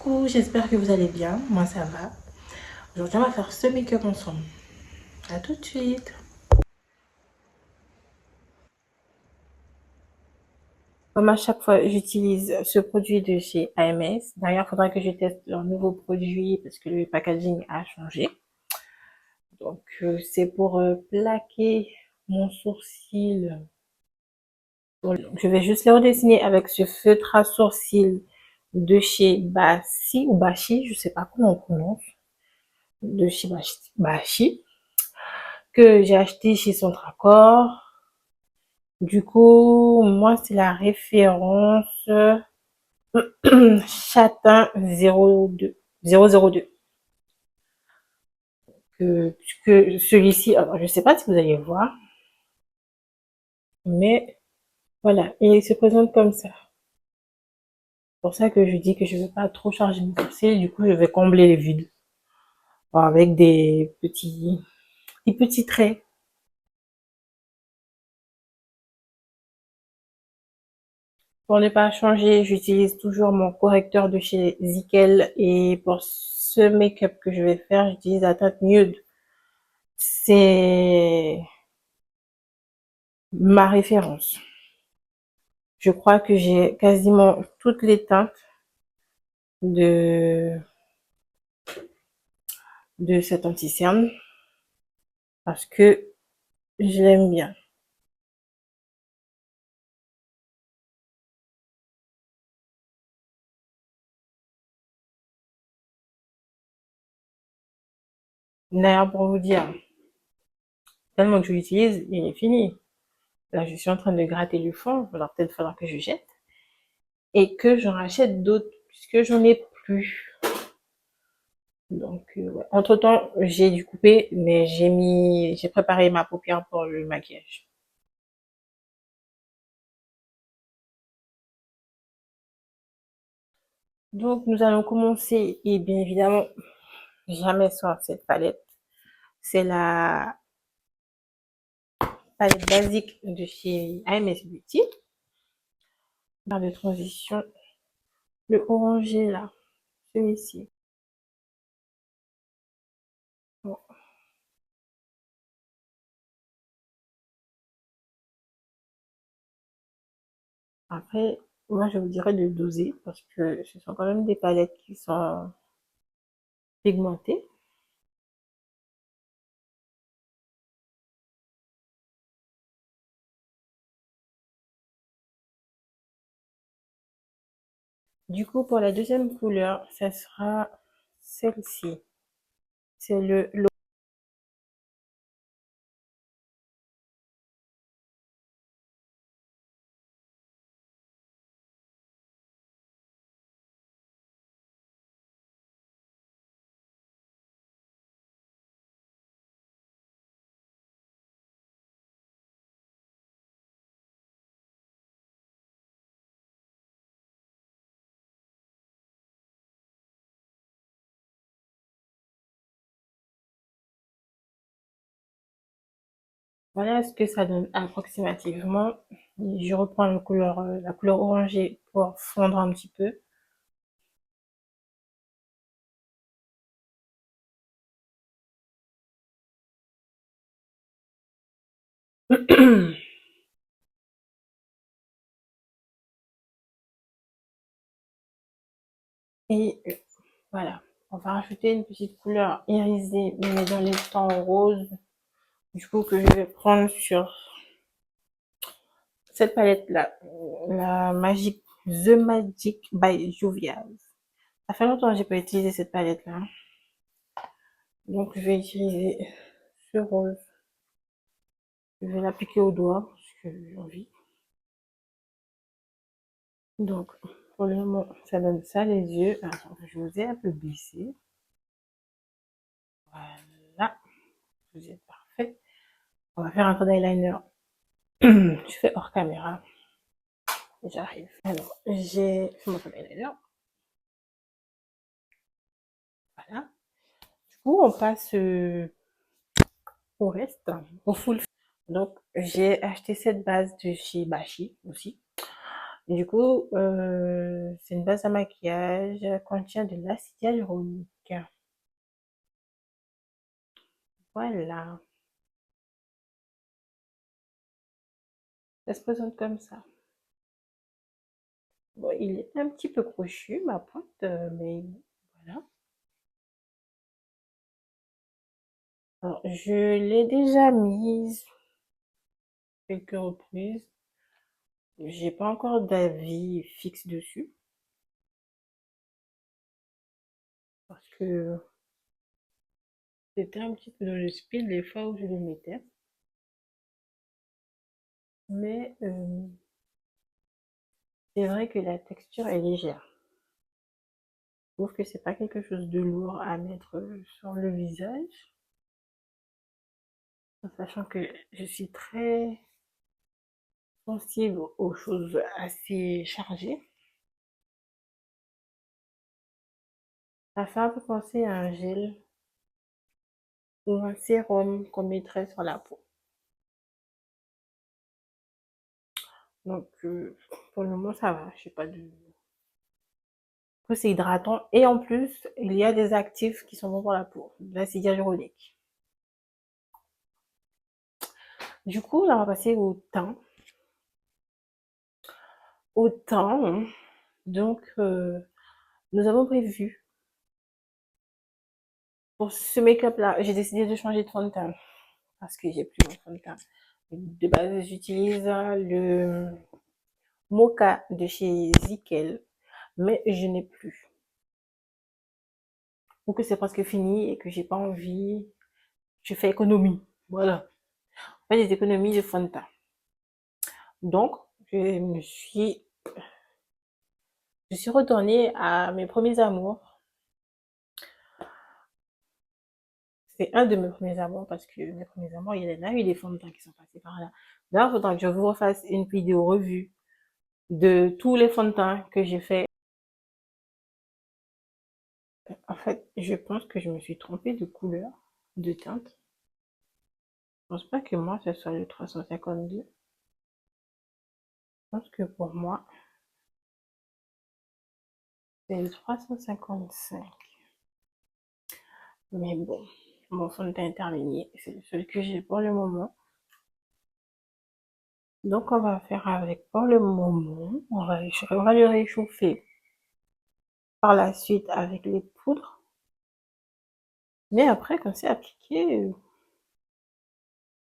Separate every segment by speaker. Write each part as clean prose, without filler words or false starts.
Speaker 1: Coucou, j'espère que vous allez bien. Moi, ça va. Aujourd'hui, on va faire ce make-up ensemble. À tout de suite. Comme à chaque fois, j'utilise ce produit de chez AMS. D'ailleurs, il faudra que je teste leur nouveau produit parce que le packaging a changé. Donc, c'est pour plaquer mon sourcil. Donc, je vais juste le redessiner avec ce feutre à sourcil de chez Bashi ou Bashi, je sais pas comment on prononce, de chez Bashi, que j'ai acheté chez Centracor. Du coup, moi, c'est la référence Châtain 02, 002. Que celui-ci, alors je sais pas si vous allez voir, mais voilà, il se présente comme ça. C'est pour ça que je dis que je ne veux pas trop charger mon sourcil, du coup, je vais combler les vides. Bon, avec des petits traits. Pour ne pas changer, j'utilise toujours mon correcteur de chez Zickel et pour ce make-up que je vais faire, j'utilise la teinte Nude. C'est ma référence. Je crois que j'ai quasiment toutes les teintes de, de cet anti-cerne parce que je l'aime bien. D'ailleurs, pour vous dire, tellement que je l'utilise, il est fini. Là, je suis en train de gratter le fond, alors peut-être falloir que je jette et que j'en rachète d'autres puisque j'en ai plus. Donc, ouais. Entre-temps, j'ai dû couper, mais j'ai préparé ma paupière pour le maquillage. Donc, nous allons commencer, et bien évidemment, jamais sans cette palette. C'est la palette basique de chez AMS Beauty. Barre de transition, le orangé là, celui-ci. Bon. Après, moi je vous dirais de doser parce que ce sont quand même des palettes qui sont pigmentées. Du coup, pour la deuxième couleur, ça sera celle-ci. C'est le Voilà ce que ça donne approximativement. Je reprends la couleur orangée pour fondre un petit peu. Et voilà, on va rajouter une petite couleur irisée, mais dans les tons roses. Du coup, que je vais prendre sur cette palette-là, la Magic, The Magic by Juvia's. Ça fait longtemps que j'ai pas utilisé cette palette-là. Donc, je vais utiliser ce rose. Je vais l'appliquer au doigt, parce que j'ai envie. Donc, pour le moment, ça donne ça les yeux. Attends, je vous ai un peu baissé. Voilà, vous êtes parfait. On va faire un trait d'eyeliner. Je fais hors caméra. J'arrive. Alors, j'ai fait mon trait d'eyeliner. Voilà. Du coup, on passe au reste, au full. Donc, j'ai acheté cette base de chez Bashi aussi. Du coup, c'est une base à maquillage, contient de l'acide hyaluronique. Voilà, ça se présente comme ça. Bon, il est un petit peu crochu, ma pointe, mais voilà. Alors, je l'ai déjà mise quelques reprises. J'ai pas encore d'avis fixe dessus parce que c'était un petit peu dans le speed les fois où je le mettais. Mais c'est vrai que la texture est légère. Je trouve que c'est pas quelque chose de lourd à mettre sur le visage, en sachant que je suis très sensible aux choses assez chargées. Ça fait un peu penser à un gel ou un sérum qu'on mettrait sur la peau. Donc, pour le moment, ça va. Je sais pas de. C'est hydratant et en plus, il y a des actifs qui sont bons pour la peau, de l'acide hyaluronique. Du coup, là, on va passer au teint. Au teint, donc, nous avons prévu pour ce make-up là, j'ai décidé de changer de fond de teint parce que j'ai plus mon fond de teint. De base, j'utilise le Mocha de chez Zickel, mais je n'ai plus. Ou que c'est presque fini et que j'ai pas envie, je fais économie. Voilà. Je fais des économies de fond de teint. Donc, je suis retournée à mes premiers amours. C'est un de mes premiers amours parce que mes premiers amours, il y en a eu des fonds de teint qui sont passés par là. Là, il faudra que je vous refasse une vidéo revue de tous les fonds de teint que j'ai fait. En fait, je pense que je me suis trompée de couleur, de teinte. Je pense pas que moi, ce soit le 352. Je pense que pour moi, c'est le 355. Mais bon, mon fond de teint est terminé. C'est le seul que j'ai pour le moment. Donc, on va faire avec pour le moment. On va le réchauffer par la suite avec les poudres. Mais après, quand c'est appliqué,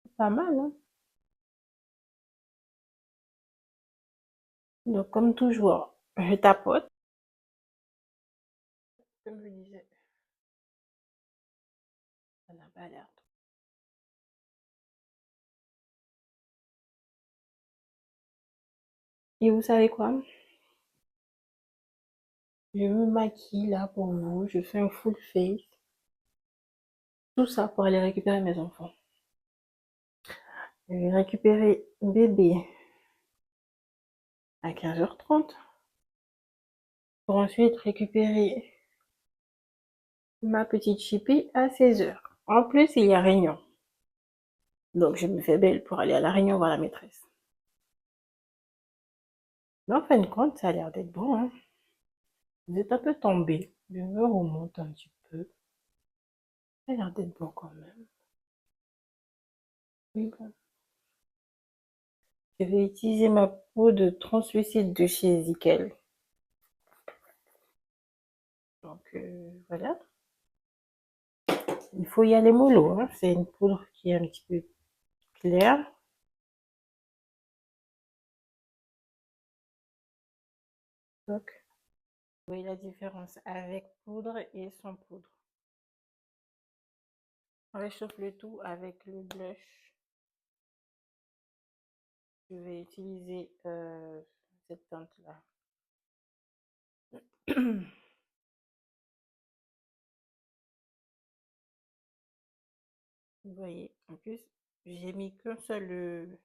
Speaker 1: c'est pas mal, hein. Donc, comme toujours, je tapote. Comme je disais, ça n'a pas l'air. Et vous savez quoi? Je me maquille là pour vous. Je fais un full face. Tout ça pour aller récupérer mes enfants. Je vais récupérer bébé à 15h30 pour ensuite récupérer ma petite chipie à 16h. En plus, il y a réunion. Donc, je me fais belle pour aller à la réunion voir la maîtresse. Mais en fin de compte, ça a l'air d'être bon, hein. Vous êtes un peu tombé. Je me remonte un petit peu. Ça a l'air d'être bon quand même. Oui, bon. Je vais utiliser ma peau de translucide de chez Zickel. Donc, voilà. Il faut y aller mollo, hein. C'est une poudre qui est un petit peu claire. Donc, vous voyez la différence avec poudre et sans poudre. On réchauffe le tout avec le blush. Je vais utiliser cette teinte-là. Vous voyez, en plus, j'ai mis qu'un seul